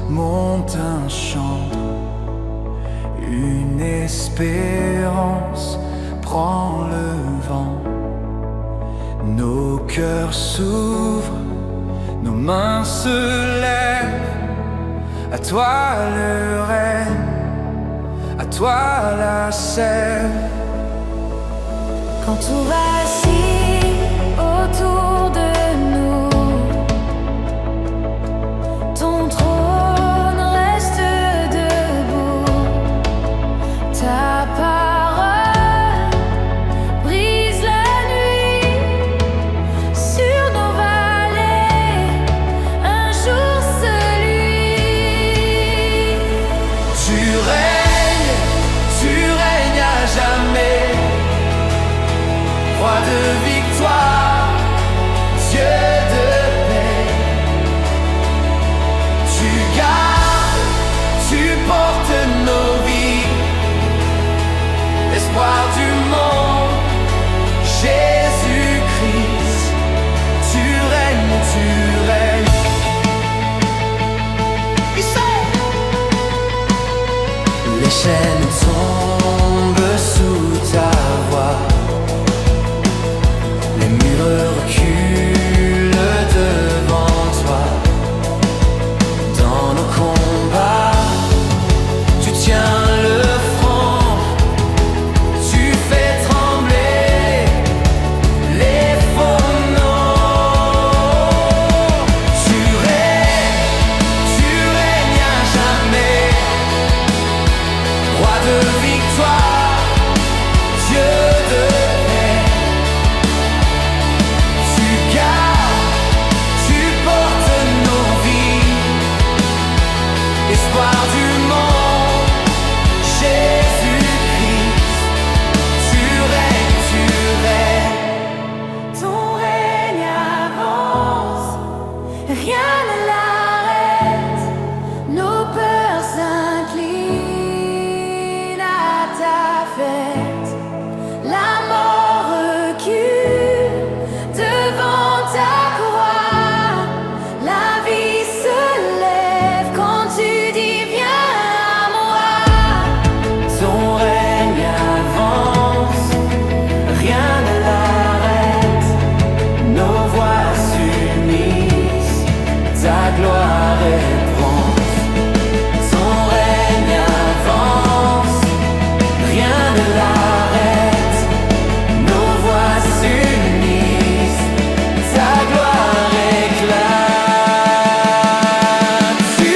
monte un chant, une espérance prend le vent. Nos cœurs s'ouvrent, nos mains se lèvent. À toi le règne, à toi la sève. Quand tout vacille autour de nous, ton trône reste debout. Ta parole brise la nuit sur nos vallées, un jour celui. Tu règnes à jamais, roi de victoire, Dieu de paix. Tu gardes, tu portes nos vies, l'espoir du monde, Jésus-Christ. Tu règnes, tu règnes. Les chaînes tombent sous ta voix, les murs reculent devant toi. Dans nos combats, tu tiens le front, tu fais trembler les faux noms. Tu règnes à jamais, roi de victoire, Dieu de paix. Tu gardes, tu portes nos vies, l'espoir du monde, Jésus-Christ. Tu règnes. Ton règne avance, rien ne l'arrête. Nos peurs s'inclinent à ta fête. La mort recule devant ta croix. La vie se lève quand tu dis viens à moi. Ton règne avance, rien ne l'arrête. Nos voix s'unissent, ta gloire est bronze. Ton règne avance, rien ne l'arrête. Nos voix s'unissent, ta gloire éclate. Tu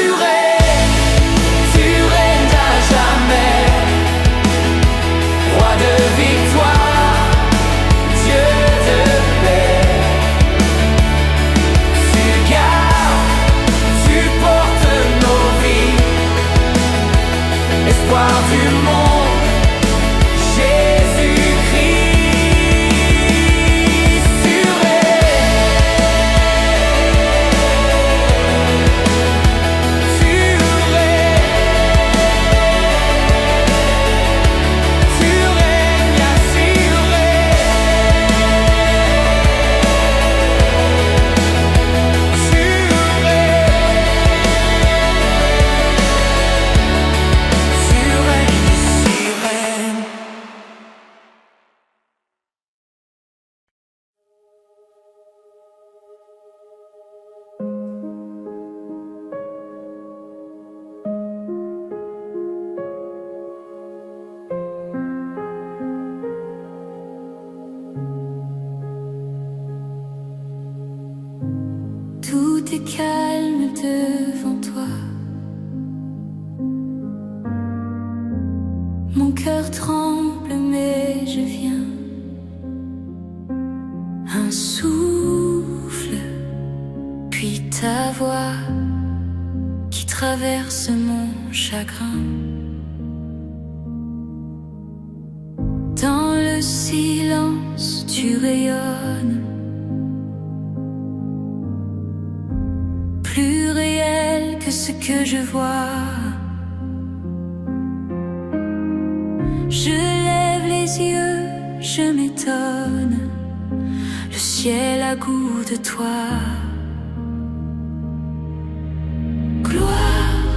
règnes à jamais, roi de victoire, Dieu de paix. Tu gardes, tu portes nos vies, espoir du monde, Jésus-Christ. Tu règnes, Tout est calme devant toi. Mon cœur tremble, mais je viens. Un souffle, puis ta voix qui traverse mon chagrin. Dans le silence, tu rayonnes. Plus réel que ce que je vois. Je lève les yeux, je m'étonne. Le ciel a goût de toi. Gloire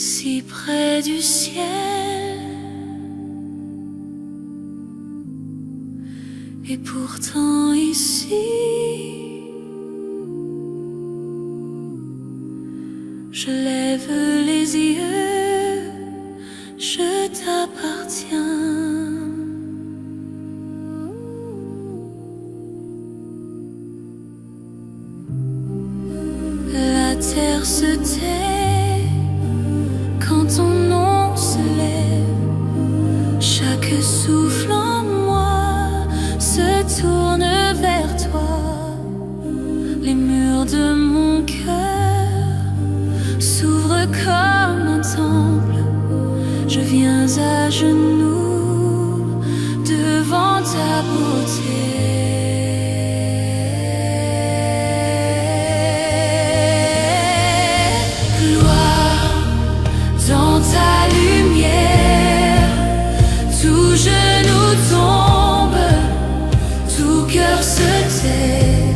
si près du ciel, et pourtant ici je lève les yeux, je t'appartiens. La terre se tait quand ton nom se lève. Chaque souffle en moi se tourne vers toi. Les murs de mon cœur s'ouvrent comme un temple. Je viens à genoux devant ta beauté. Dans ta lumière, tout genou tombe, tout cœur se tait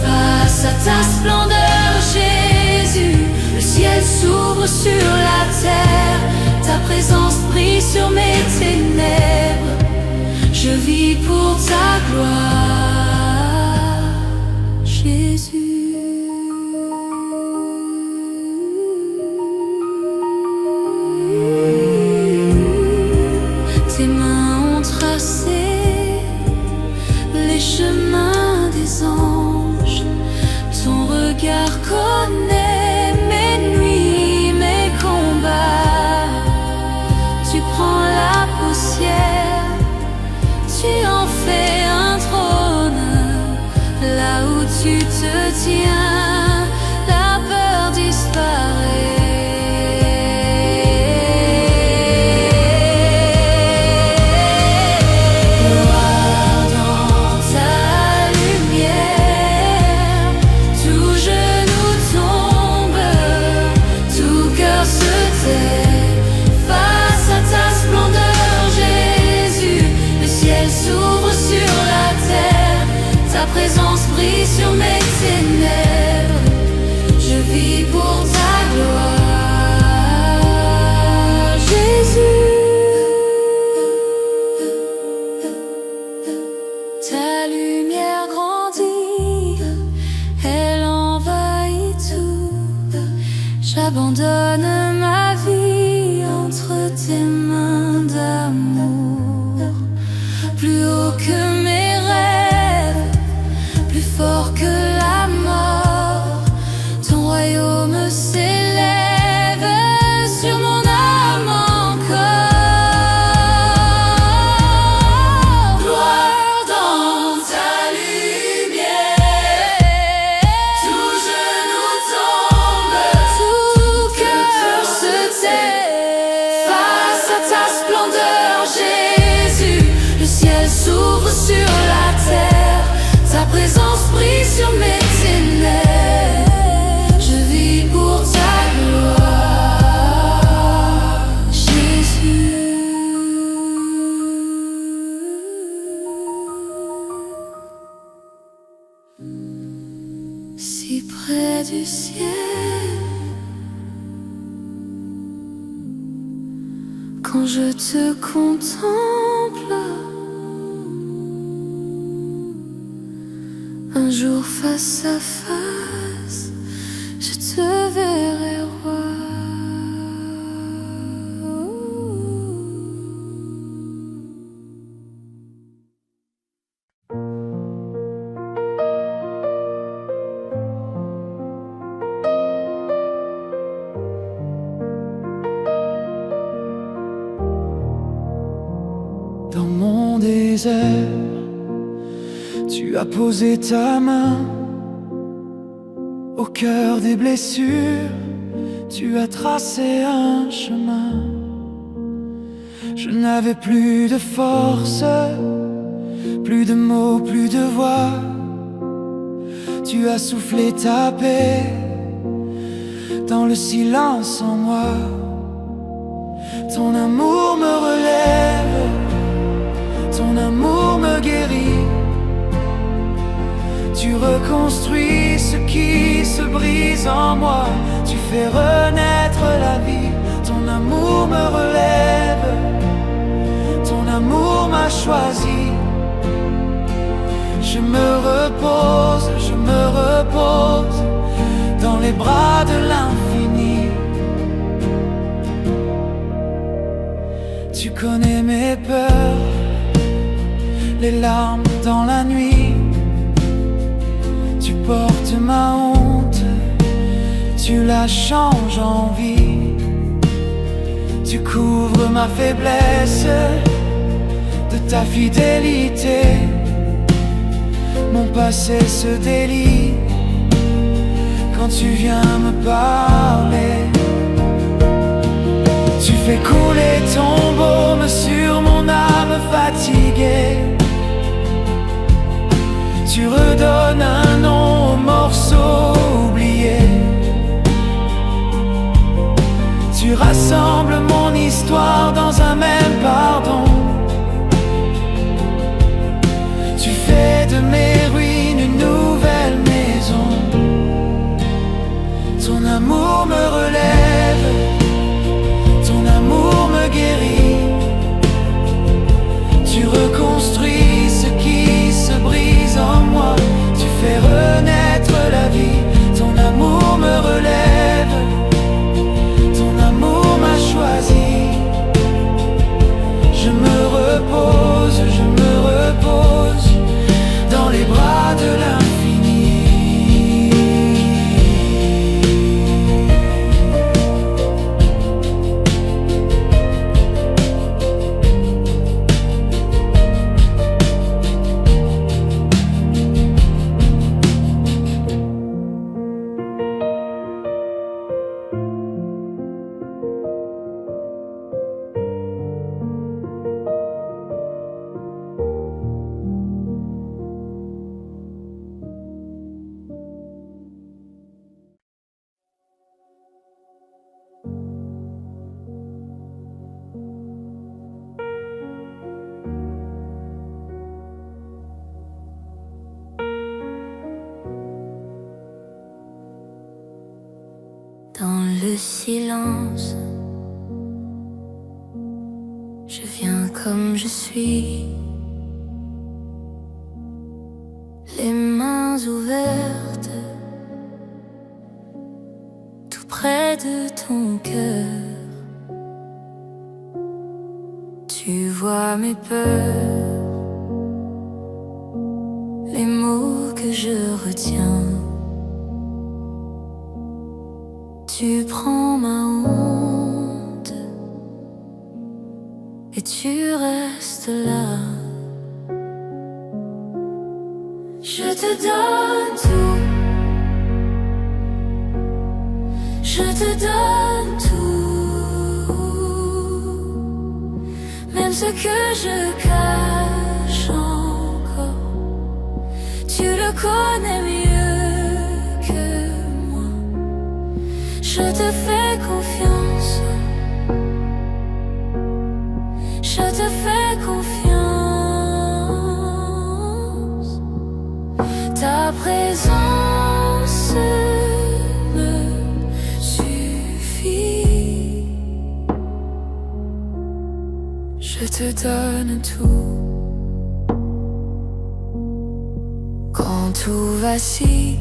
face à ta splendeur, Jésus. Le ciel s'ouvre sur la terre, ta présence brille sur mes ténèbres. Je vis pour ta gloire, Jésus. Tes mains ont tracé les chemins des anges. Ton regard connaît mes nuits, mes combats. Tu prends la poussière, tu en fais un trône. Là où tu te tiens, la peur disparaît. Face à ta splendeur, Jésus, le ciel s'ouvre sur la terre, ta présence brille sur mes ténèbres. Je vis pour ta gloire, Jésus. Ta lumière grandit, elle envahit tout. J'abandonne ma vie entre tes mains d'amour. Plus haut que mes rêves, plus fort que la mort, ton royaume s'élève sur mon âme encore. Gloire dans ta lumière, tout genou tombe, tout cœur se tait face à ta splendeur, Jésus. Le ciel s'ouvre sur la terre, ta présence brille sur mes ténèbres. Je vis pour ta gloire, Jésus. Si près du ciel, quand je te contemple, un jour face à face, je te verrai roi. Dans mon désert, tu as posé ta main au cœur des blessures, tu as tracé un chemin. Je n'avais plus de force, plus de mots, plus de voix. Tu as soufflé ta paix dans le silence en moi. Ton amour me relève, ton amour me guérit. Tu reconstruis ce qui se brise en moi. Tu fais renaître la vie. Ton amour me relève, ton amour m'a choisi. Je me repose dans les bras de l'infini. Tu connais mes peurs, les larmes dans la nuit. Tu portes ma honte, tu la changes en vie. Tu couvres ma faiblesse de ta fidélité. Mon passé se délie quand tu viens me parler. Tu fais couler ton baume sur mon âme fatiguée. Tu redonnes un nom aux morceaux oubliés. Tu rassembles mon histoire dans un même pardon. Tu fais de mes ruines une nouvelle maison. Ton amour me relève, ton amour me guérit. Tu reconstruis ce qui se brise en moi. Tu fais renaître la vie. Ton amour me relève, ton amour m'a choisi. Je me repose dans les bras de l'infini. Dans le silence, je viens comme je suis, les mains ouvertes, tout près de ton cœur. Tu vois mes peurs, les mots que je retiens. Tu prends ma honte et tu restes là. Je te donne tout, je te donne tout, même ce que je cache encore. Tu le connais mieux que moi. Je te fais confiance, je te fais confiance. Ta présence me suffit. Je te donne tout. Quand tout vacille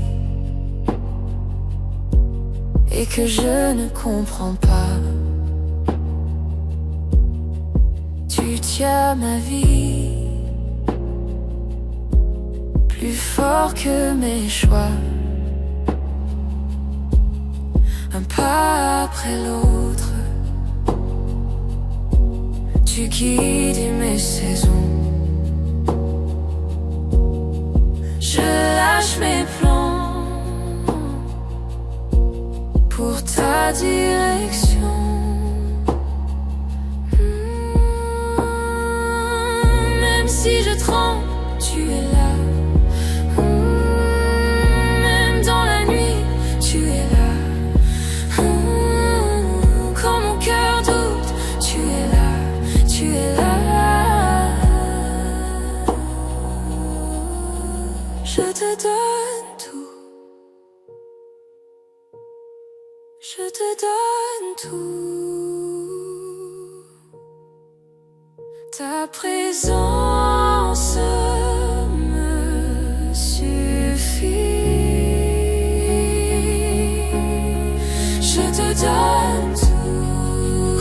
et que je ne comprends pas, tu tiens ma vie plus fort que mes choix. Un pas après l'autre, tu guides mes saisons. Je lâche mes plans pour ta direction. Même si je tremble, tu es là. Même dans la nuit, tu es là. Quand mon cœur doute, tu es là, tu es là. Je te donne tout. Je te donne tout. Ta présence me suffit. Je te donne tout.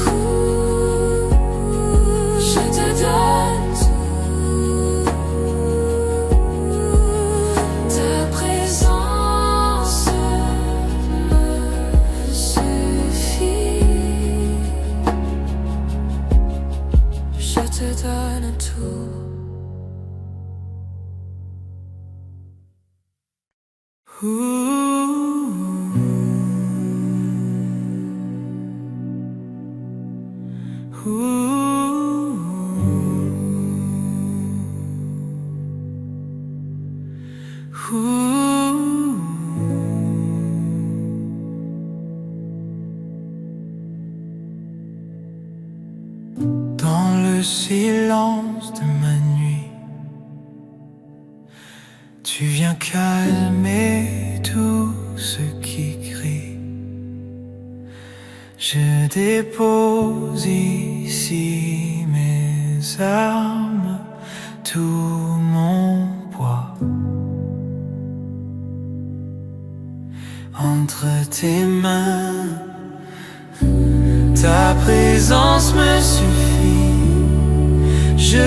Je te donne tout. Ta présence me suffit. Je te donne tout. Dans le silence de ma nuit, tu viens calmer tout ce qui crie. Je dépose ici mes armes, tout mon poids entre tes mains. Ta présence me suffit. Je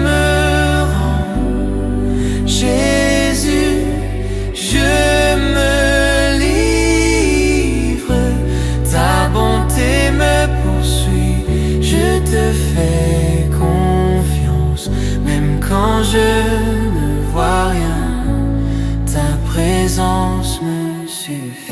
me rends, Jésus, je me livre. Ta bonté me poursuit. Je te fais confiance, même quand je ne vois rien. Ta présence me suffit.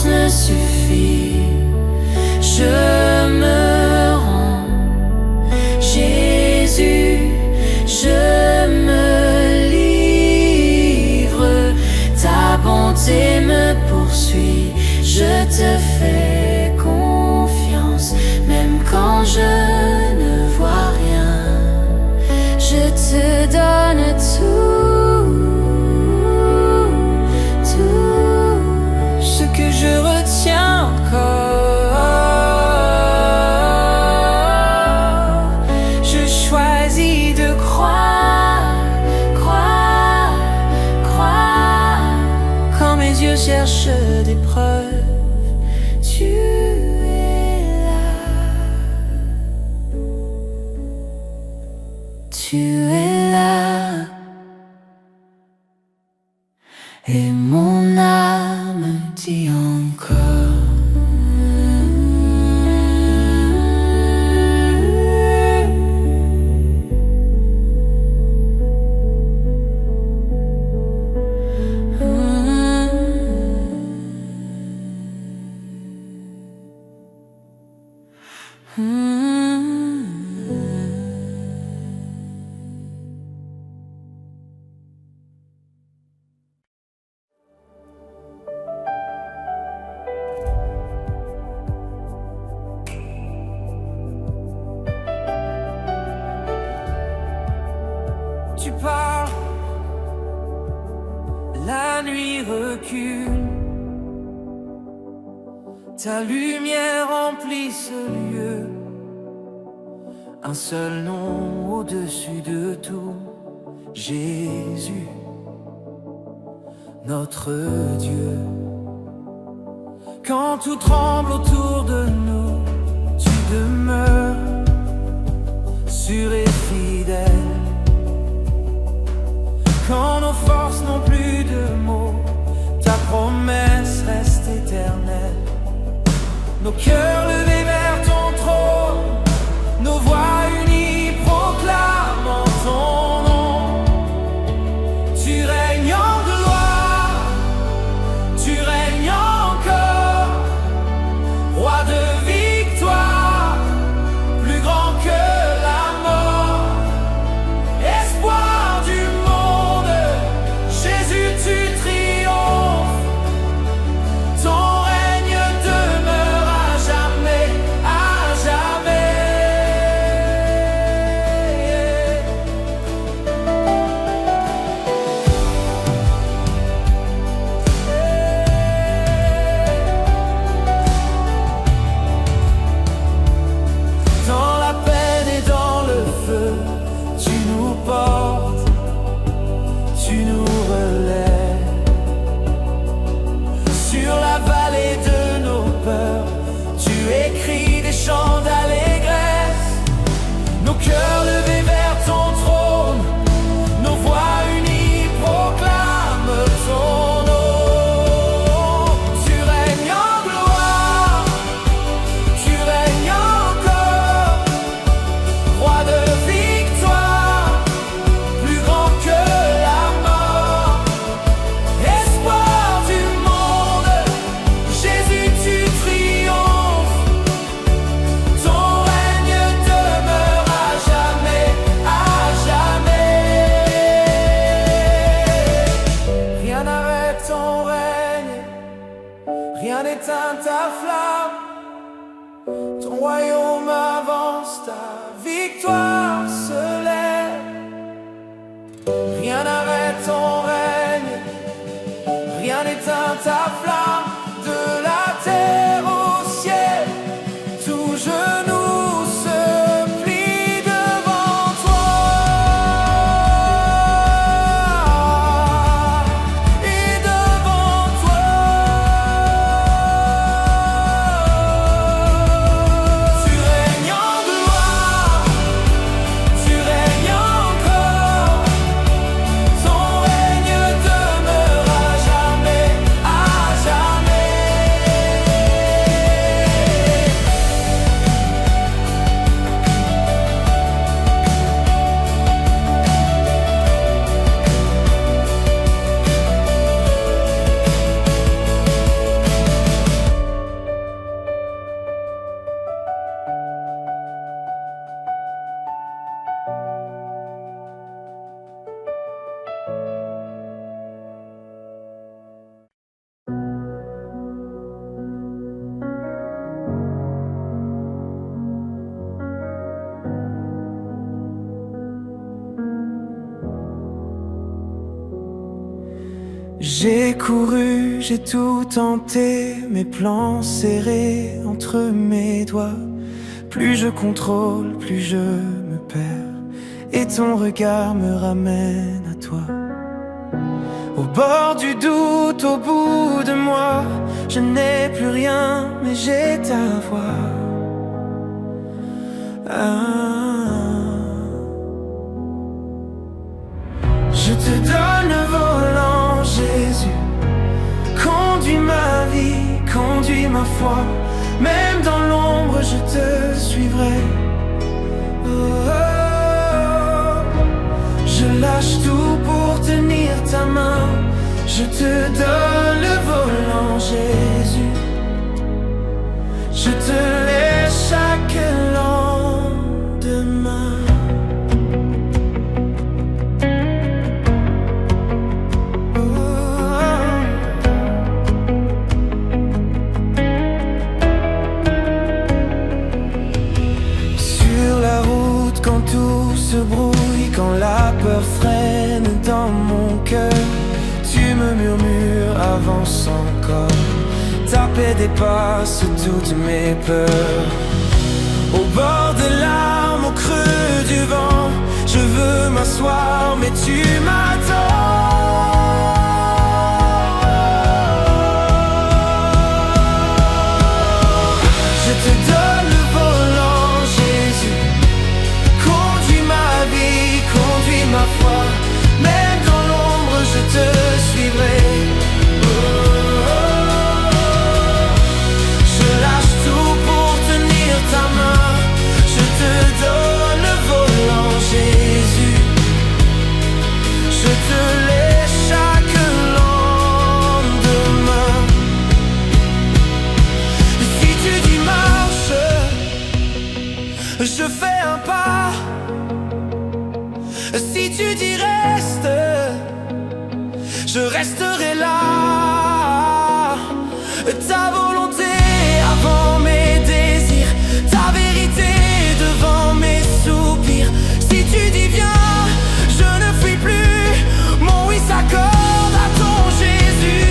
Me suffit, je me rends, Jésus, je me livre. Ta bonté me poursuit, je te fais confiance, même quand je ne vois rien. Je te donne tout, tout ce que je retiens encore. Je choisis de croire, croire, croire. Quand mes yeux cherchent des preuves, tu es là. Tu es là. Et mon âme dit encore. Tu parles, la nuit recule, ta lumière remplit ce lieu. Un seul nom au-dessus de tout, Jésus, notre Dieu. Quand tout tremble autour de nous, tu demeures sûr et fidèle. Quand nos forces n'ont plus de mots, ta promesse reste éternelle. Nos cœurs levés vers ton trône, nos voix unies proclamant ton nom. ton royaume avance, ta victoire se lève. Rien n'arrête ton règne, rien n'éteint ta flamme. De la terre au ciel, tout genou se plie devant toi. Et devant toi, tu règnes en gloire, tu règnes encore. Ton règne demeure à jamais, à jamais. J'ai couru, j'ai tout tenté, mes plans serrés entre mes doigts. Plus je contrôle, plus je me perds, et ton regard me ramène à toi. Au bord du doute, au bout de moi, je n'ai plus rien, mais j'ai ta voix. Je te donne le volant, Jésus. Conduis ma vie, conduis ma foi. Même dans l'ombre, je te suivrai. Oh, oh, oh. Je lâche tout pour tenir ta main. Je te donne le volant, Jésus. Je te laisse chaque lendemain. Brouille quand la peur freine dans mon cœur. Tu me murmures, avance encore. Ta paix dépasse toutes mes peurs. Au bord des larmes, au creux du vent, je veux m'asseoir, mais tu m'attends. Je te donne le volant, Jésus. Conduis ma foi, même dans l'ombre je te suivrai. Oh, oh, oh. Je lâche tout pour tenir ta main. Je te donne le volant, Jésus. Je te laisse chaque lendemain. Si tu dis marche, je fais un pas. Si tu dis reste, je resterai là. Ta volonté avant mes désirs, ta vérité devant mes soupirs. Si tu dis viens, je ne fuis plus. Mon oui s'accorde à ton Jésus.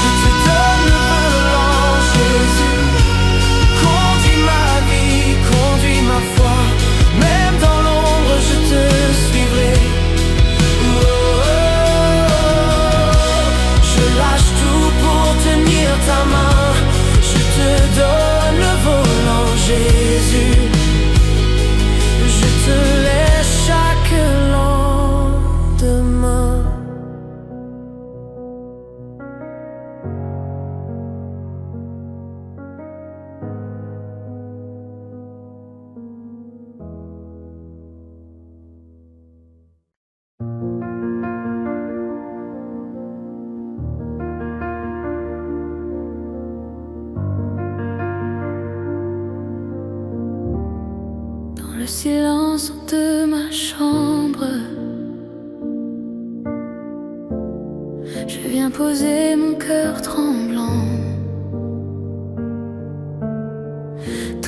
Je te donne le volant, Jésus. Conduis ma vie, conduis ma foi. Même dans l'ombre je te suivrai. Oh, oh, oh. Je lâche tout pour tenir ta main. Je te donne le volant, Jésus. Je te laisse chaque lendemain. Le silence de ma chambre, je viens poser mon cœur tremblant.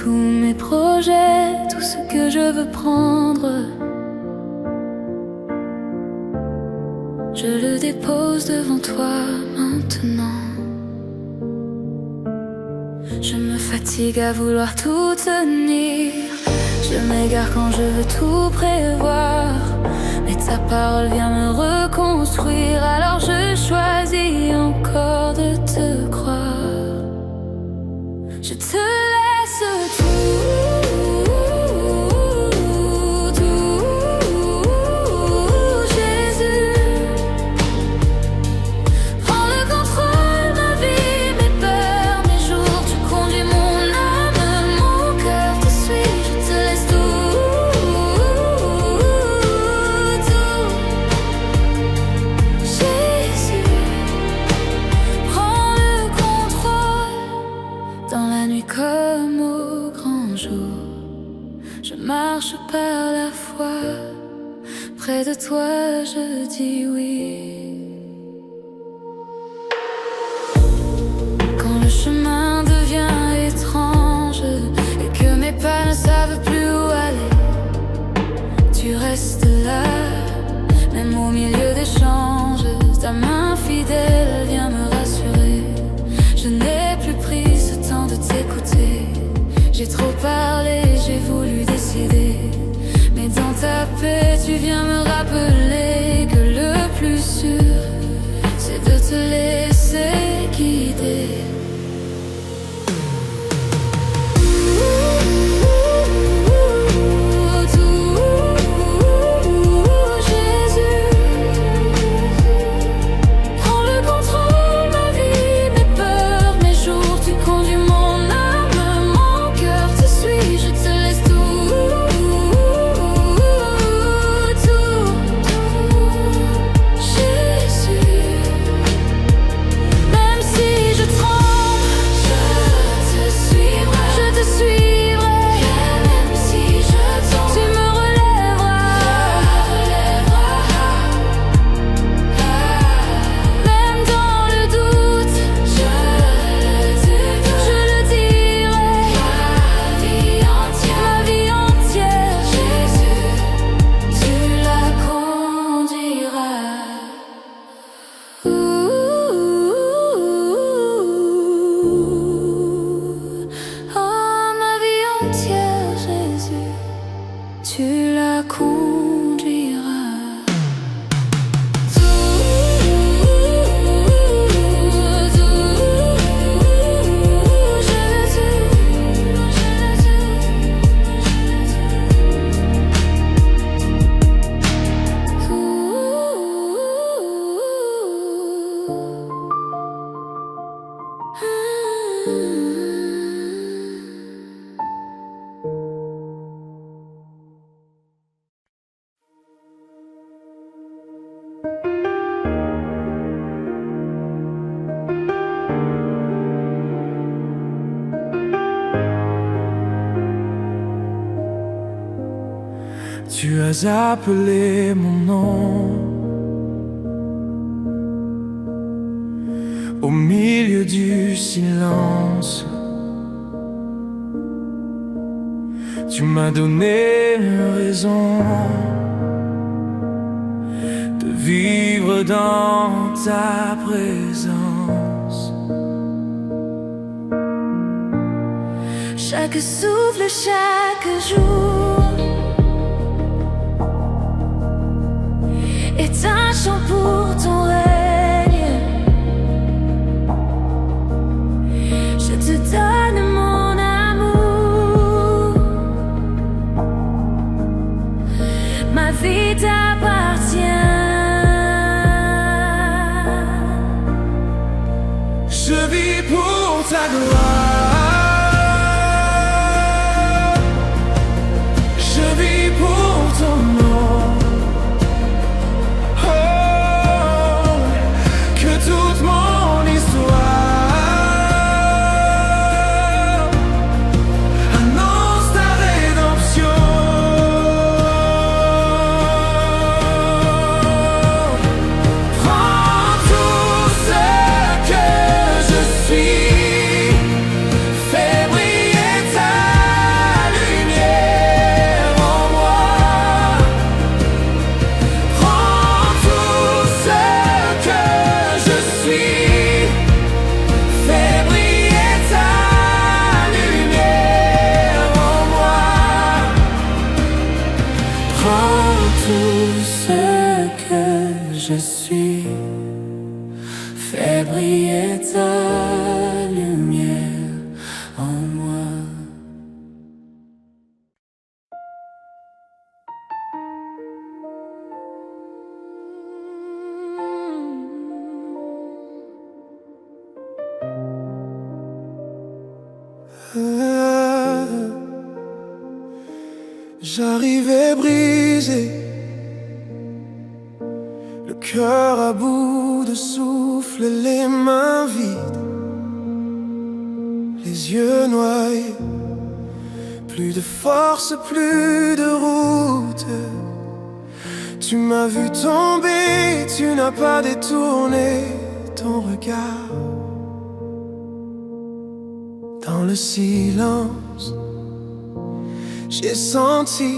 tous mes projets, tout ce que je veux prendre, je le dépose devant toi maintenant. Je me fatigue à vouloir tout tenir, je m'égare quand je veux tout prévoir, mais ta parole vient me reconstruire, alors je choisis encore de te croire. Je te laisse tout, Jésus. Prends le contrôle, ma vie, mes peurs, mes jours. Tu conduis mon âme, mon cœur te suit. Je te laisse tout, Jésus. Prends le contrôle dans la nuit comme au grand jour. Je marche par la foi, près de toi je dis oui. Quand le chemin devient étrange et que mes pas ne savent plus où aller, tu restes là, même au milieu des changes. Ta main fidèle vient me rassurer. Je n'ai plus pris ce temps de t'écouter. J'ai trop parlé, j'ai voulu décider, mais dans ta paix tu viens me rappeler que le plus sûr c'est de te laisser guider. Tu la conduiras. Tu as appelé mon nom au milieu du silence. Tu m'as donné raison de vivre dans ta présence. Chaque souffle, chaque jour est un chant pour ton règne. Je te donne mon amour, ma vie t'appartient. Je vis pour ta gloire. Je vis pour ton nom. Toute mon histoire annonce ta rédemption. Prends tout ce que je suis, je suis. Fais briller ta lumière en moi. J'arrivais brisé, le cœur à bout de souffle, les mains vides, les yeux noyés, plus de force, plus de route. Tu m'as vu tomber, tu n'as pas détourné ton regard. Dans le silence, j'ai senti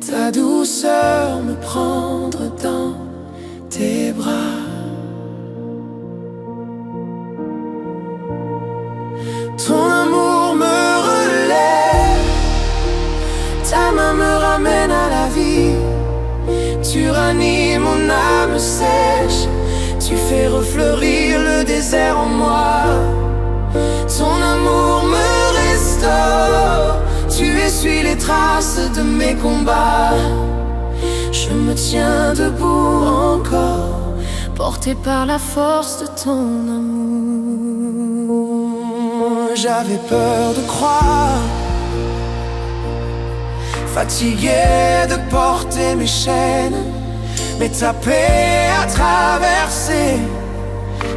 ta douceur me prendre dans tes bras. Ton amour me relève, ta main me ramène à la vie. Tu ranimes mon âme sèche, tu fais refleurir le désert en moi. Ton amour me restaure, tu essuies les traces de mes combats. Je me tiens debout encore, porté par la force de ton amour. J'avais peur de croire, fatigué de porter mes chaînes, mais ta paix a traversé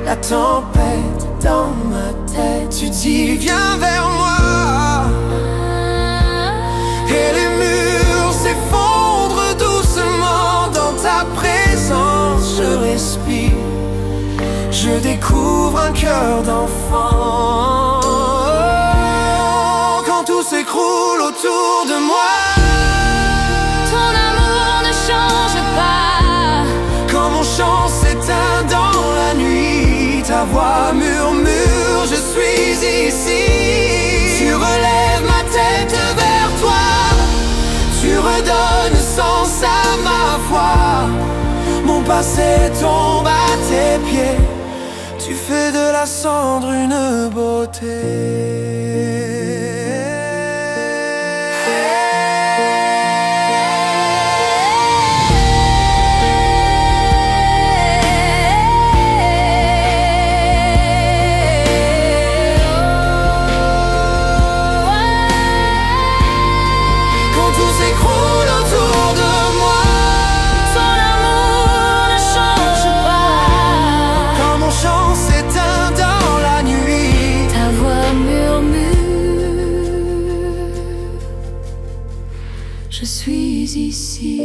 la tempête dans ma tête. Tu dis viens vers moi, et les murs s'effondrent doucement dans ta présence. Je respire, je découvre un cœur d'enfant. Quand tout s'écroule autour de moi, Ton amour ne change pas. quand mon chant s'éteint dans la nuit, ta voix murmure, je suis ici. Tu relèves ma tête vers toi, tu redonnes sens à ma foi. Mon passé tombe à tes pieds, tu fais de la cendre une beauté. Je suis ici.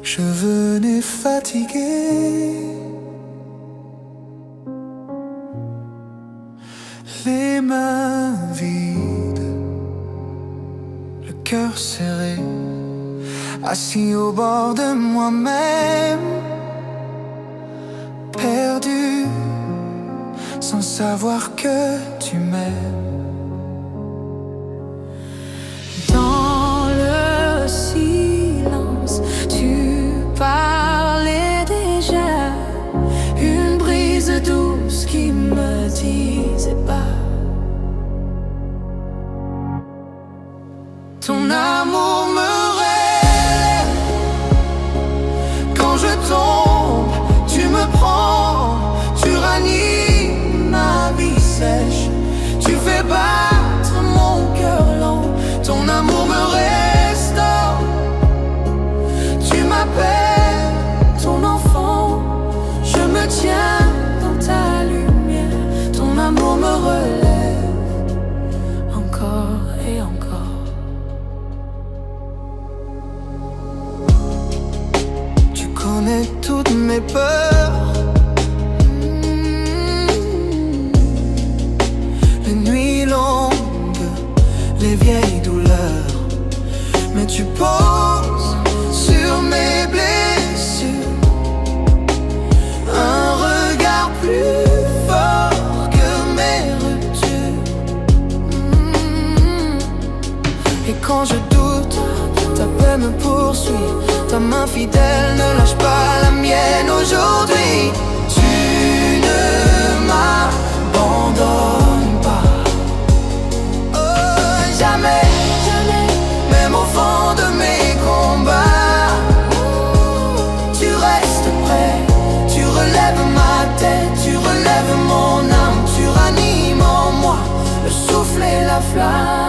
Je venais fatigué, les mains vides, le cœur serré, assis au bord de moi-même, perdu, sans savoir que tu m'aimes. Dans le silence, tu parlais déjà, une brise douce qui me disait pas. Ton amour me rêve, quand je tombe, tu me prends, tu ranimes ma vie sèche, tu fais pas connais toutes mes peurs. Les nuits longues, les vieilles douleurs, mais tu poses sur mes blessures un regard plus fort que mes ruptures. Et quand je doute, ta paix me poursuit. Ta main fidèle ne lâche pas la mienne aujourd'hui. Tu ne m'abandonnes pas. Oh, jamais, jamais. Même au fond de mes combats, tu restes prêt. Tu relèves ma tête, tu relèves mon âme. Tu ranimes en moi le souffle et la flamme.